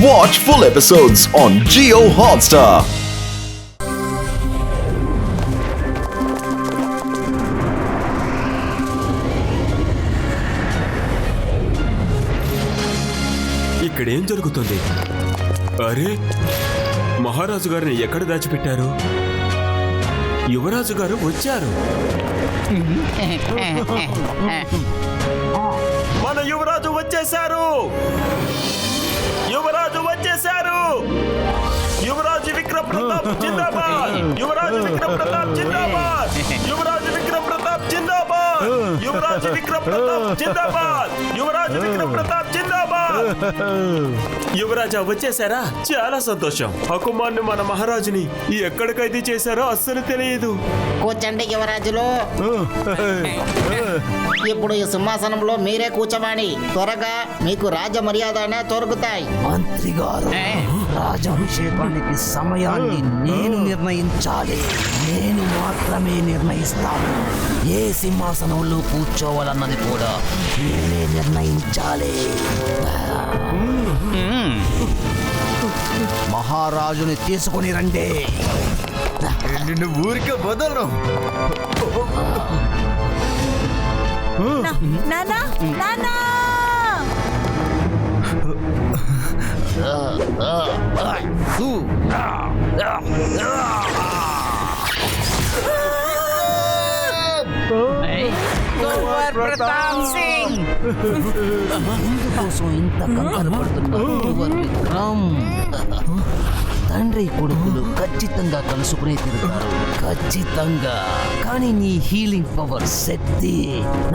Watch full episodes on Jio Hotstar. ఇక్కడేం జరుగుతుంది? అరే, మహారాజు గారిని ఎక్కడ దాచిపెట్టారు? యువరాజు గారు వచ్చారు. మన యువరాజు వచ్చేశారు. యువరాజు వచ్చేశారు. యువరాజు విక్రమ్ ప్రతాప్ జిందాబాద్. యువరాజు విక్రమ్ ప్రతాప్ జిందాబాద్. యువరాజు విక్రమ్ ప్రతాప్ జిందాబాద్. యువరాజు విక్రమ్ ప్రతాప్ జిందాబాద్. యువరాజు విక్రమ్ ప్రతాప్ జిందాబాద్. యువరాజా వచ్చేసారా? చాలా సంతోషం. హకుమాన్ని మన మహారాజుని ఎక్కడికైతే చేశారో అస్సలు తెలియదు. కూర్చోండి యువరాజులు. ఇప్పుడు ఈ సింహాసనంలో మీరే కూర్చోమని. త్వరగా మీకు రాజ మర్యాదనే దొరుకుతాయి. మంత్రి గారు, రాజాభిషేకానికి సమయాన్ని నేను నిర్ణయించాలి. నేను మాత్రమే నిర్ణయిస్తాను. ఏ సింహాసనంలో కూర్చోవాలన్నది కూడా నేనే నిర్ణయించాలి. మహారాజుని తీసుకుని రండి. నిన్ను ఊరికే వదలను. నానా నానా ప్రతాప్ సింగ్ ఎందుకోసం ఇంత కంగారు పడుతున్నారు? విక్రమ్, తండ్రి కొడుకులు ఖచ్చితంగా కలుసుకునే తిరుగుతారు, ఖచ్చితంగా. కానీ నీ హీలింగ్ పవర్ శక్తి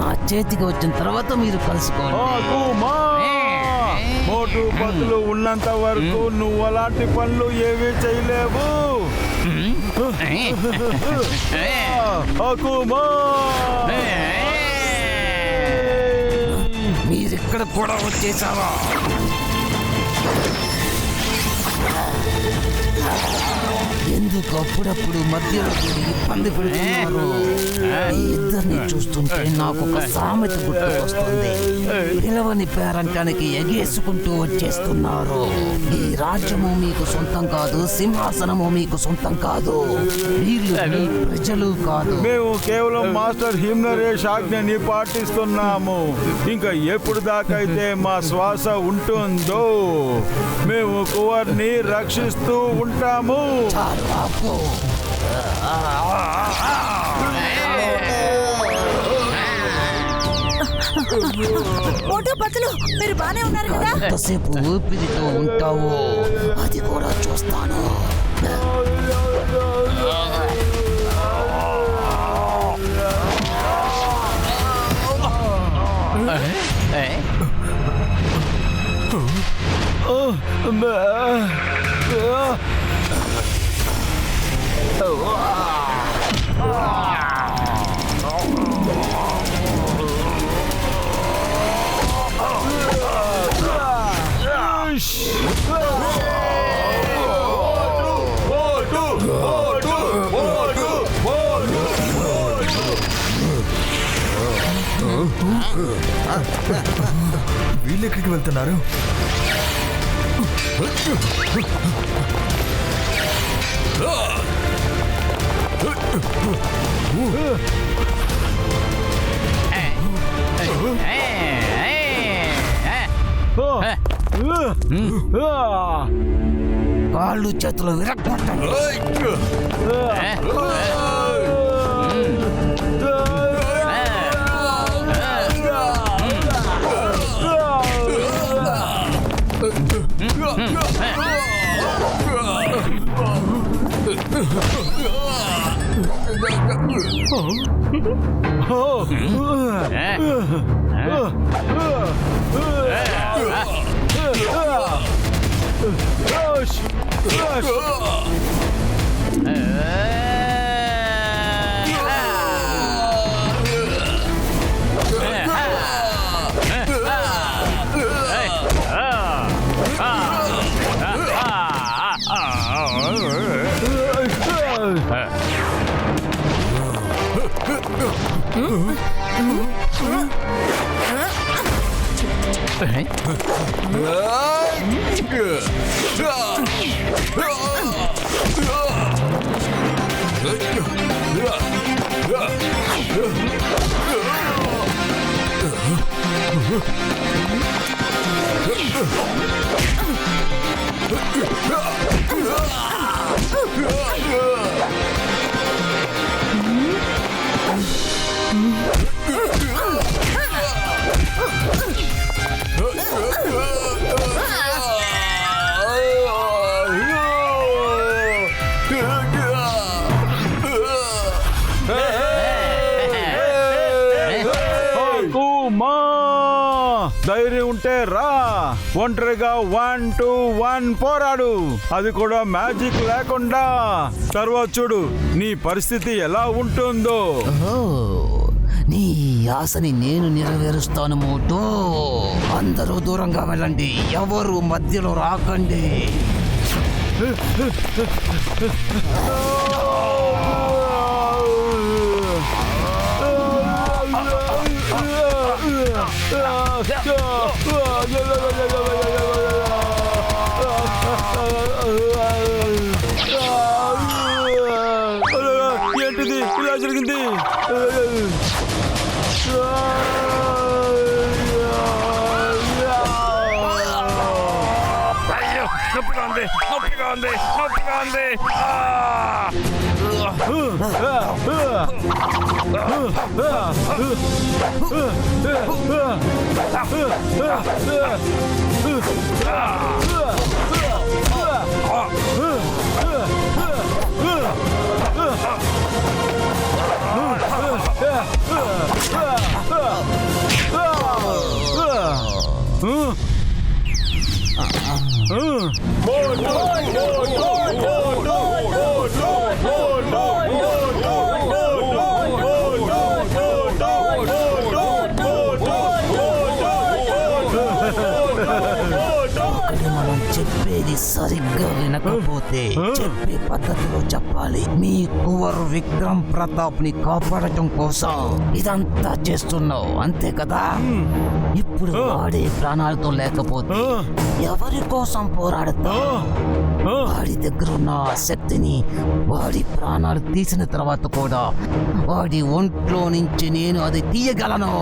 నా చేతికి వచ్చిన తర్వాత మీరు కలుసుకోండి. మోటు బతులు ఉన్నంత వరకు నువ్వు అలాంటి పనులు ఏవి చేయలేవు. మీరిక్కడ కూడా వచ్చేసావా? ఎందుకు అప్పుడప్పుడు మధ్యలో ఇబ్బంది పెడుతున్నారు? ఈ ఇద్దరిని చూస్తుంటే నాకు ఒక సామెత గుర్తు వస్తుంది. పిలవని పేరంటానికి ఎగేసుకుంటూ వచ్చేస్తున్నారు. ఈ రాజ్యము మీకు సొంతం కాదు, సింహాసనము మీకు సొంతం కాదు, వీళ్ళు మీ ప్రజలు కాదు. మేము కేవలం మాస్టర్ హిమ్నరేష్ ఆజ్ఞని పాటిస్తున్నాము. ఇంకా ఎప్పుడు దాకైతే మా శ్వాస ఉంటుందో మేము కువర్ని రక్షిస్తూ ఉంటాము. మోటు పతులు, మీరు బానే ఉన్నారు కదా? ఎంతసేపు ఊపిరితో ఉంటావో అది కూడా చూస్తాను. వీళ్ళు ఎక్కడికి వెళ్తున్నారు? కాళ్ళు చేతులు విరగొట్టండి. ధైర్యం ఉంటే రా, ఒంటరిగా 1 to 1 పోరాడు, అది కూడా మ్యాజిక్ లేకుండా. తర్వాత చూడు నీ పరిస్థితి ఎలా ఉంటుందో. నీ ఆశని నేను నెరవేరుస్తాను మోటో. అందరూ దూరంగా వెళ్ళండి, ఎవరు మధ్యలో రాకండి. ఏంటిది ఇలా జరిగింది? నొప్పిగా ఉంది, నొప్పిగా ఉంది, నొప్పిగా ఉంది. మనం చెప్పేది సరిగ్గా వినకపోతే చెప్పే పద్ధతిలో చెప్పాలి. మీ కువర్ విక్రమ్ ప్రతాప్ ని కాపాడటం కోసం ఇదంతా చేస్తున్నావు అంతే కదా. ఇప్పుడు వాడే ప్రాణాలతో లేకపోతే ఎవరి కోసం పోరాడతావు? వాడి దగ్గర ఉన్న ఆ శక్తిని, వాడి ప్రాణాలు తీసిన తర్వాత కూడా వాడి ఒంట్లో నుంచి నేను అది తీయగలను.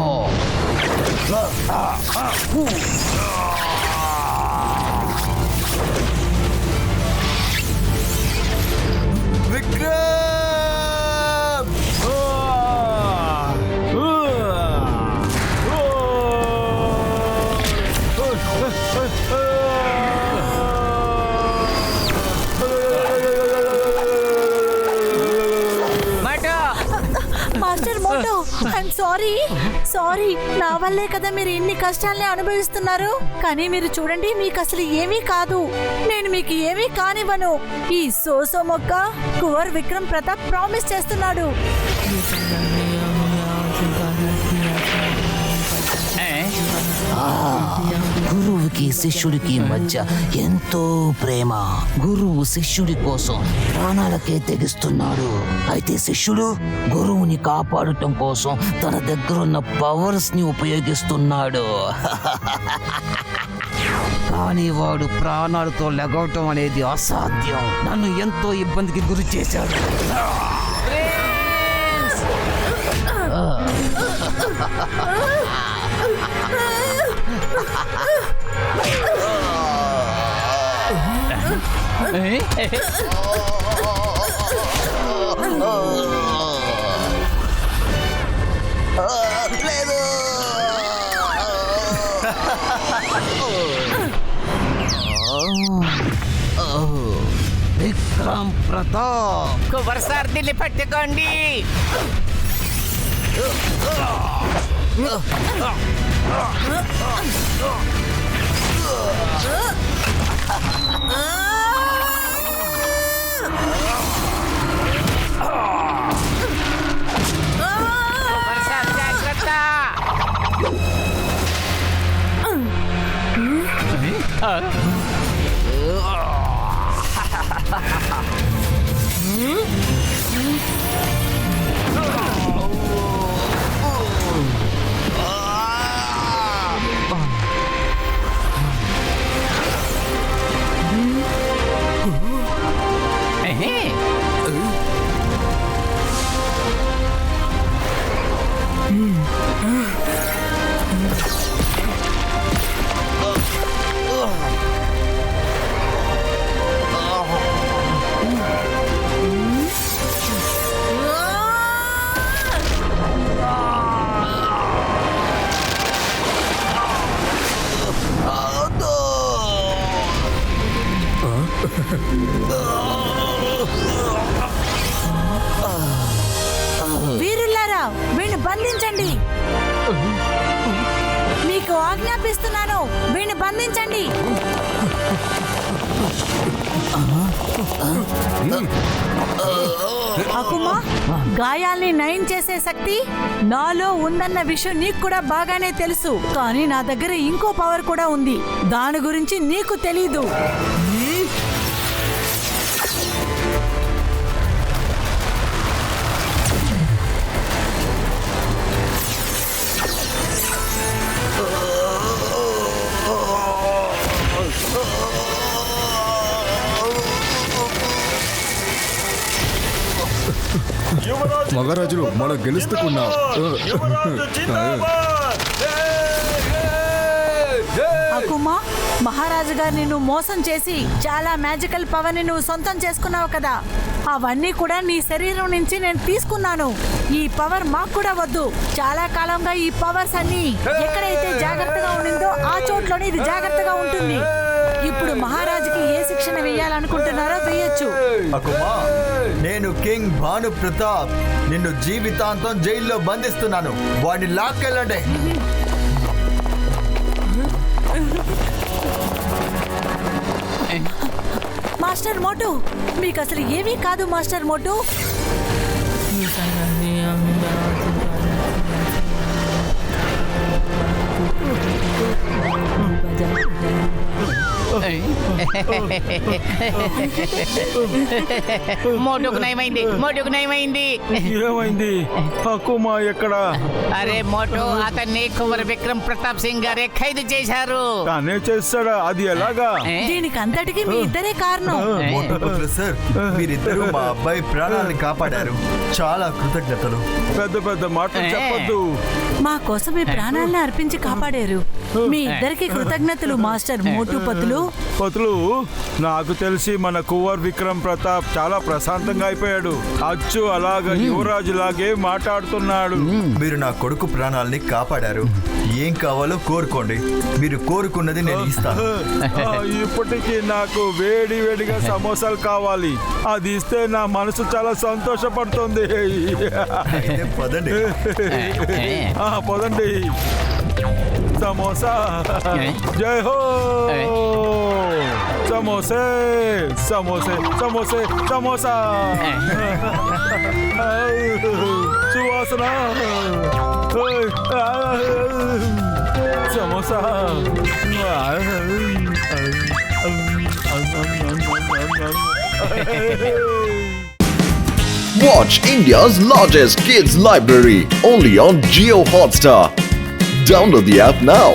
మాస్టర్ మోటో, ఐఎమ్ సారీ. నా వల్లే కదా మీరు ఇన్ని కష్టాల్ని అనుభవిస్తున్నారు. కానీ మీరు చూడండి, మీకు అసలు ఏమీ కాదు. నేను మీకు ఏమీ కానివ్వను. ఈ సోసో మొక్క కువర్ విక్రమ్ ప్రతాప్ ప్రామిస్ చేస్తున్నాడు. గురువుకి శిష్యుడికి మధ్య ఎంతో ప్రేమ. గురువు శిష్యుడి కోసం ప్రాణాలకే తెగిస్తున్నాడు. అయితే శిష్యుడు గురువుని కాపాడటం కోసం తన దగ్గరున్న పవర్స్ ని ఉపయోగిస్తున్నాడు. కానీ వాడు ప్రాణాలతో లెగవటం అనేది అసాధ్యం. నన్ను ఎంతో ఇబ్బందికి గురి చేశాడు. లేదు. విక్రమ్ ప్రతాప్, కువర్ సార్దిని పట్టుకోండి. కువర్ సార్ జాగ్రత్త. వీరులారా వీణ్ణి బంధించండి. మీకు ఆజ్ఞాపిస్తున్నాను, వీణ్ణి బంధించండి. అకుమా, గాయాల్ని నయం చేసే శక్తి నాలో ఉందన్న విషయం నీకు కూడా బాగానే తెలుసు. కానీ నా దగ్గర ఇంకో పవర్ కూడా ఉంది, దాని గురించి నీకు తెలీదు. మహారాజులు మనం గెలుస్తున్నాం. యువరాజు జిందాబాద్. అకుమా, మహారాజు గారు నిన్ను మోసం చేసి చాలా మ్యాజికల్ పవర్ ని నువ్వు సొంతం చేసుకున్నావు కదా, అవన్నీ కూడా నీ శరీరం నుంచి నేను తీసుకున్నాను. ఈ పవర్ మాకు కూడా వద్దు. చాలా కాలంగా ఈ పవర్స్ అన్ని ఎక్కడైతే జాగ్రత్తగా ఉండిందో ఆ చోట్లోనే ఇది జాగ్రత్తగా ఉంటుంది. ఇప్పుడు మహారాజుకి ఏ శిక్షణ వేయాలనుకుంటున్నారో వేయొచ్చు. అకుమా, నేను కింగ్ భాను ప్రతాప్ నిన్ను జీవితాంతం జైల్లో బంధిస్తున్నాను. వాడిని లాక్కెళ్ళండి. మాస్టర్ మోటు, మీకు అసలు ఏమీ కాదు మాస్టర్ మోటు. మోటుకు నయమైంది, మోటుకు నయమైంది. ఏమైంది? అకుమా ఎక్కడ? అరే మోటు, అతన్ని కువర్ విక్రమ్ ప్రతాప్ సింగ్ గారే ఖైదు చేశారు. తానే చేస్తాడా? అది ఎలాగా? దీనికి అంతటికి మీ ఇద్దరే కారణం. మోటు పుత్ర సార్, మీరిద్దరూ మా అబ్బాయి ప్రాణాలను కాపాడారు. చాలా కృతజ్ఞతలు. పెద్ద పెద్ద మాటలు చెప్పొద్దు. మా కోసం మీ ప్రాణాలను అర్పించి కాపాడారు. మీ ఇద్దరికి కృతజ్ఞతలు మాస్టర్ మోటు పతులు. పతులు, నాకు తెలిసి మన కువర్ విక్రమ్ ప్రతాప్ చాలా ప్రశాంతంగా అయిపోయాడు. అచ్చు అలాగా యువరాజు లాగే మాట్లాడుతున్నాడు. మీరు నా కొడుకు ప్రాణాలని కాపాడారు. ఏం కావాలో కోరుకోండి, మీరు కోరుకున్నది నేను ఇస్తాను. ఇప్పటికీ నాకు వేడి వేడిగా సమోసాలు కావాలి. అది ఇస్తే నా మనసు చాలా సంతోషపడుతుంది. అయితే పదండి. పదండి. సమోసా, జై హో. సమోసే సమోసే సమోసే సమోసా. సువాసన. Samosa. Watch India's largest kids library only on Jio Hotstar. Download the app now.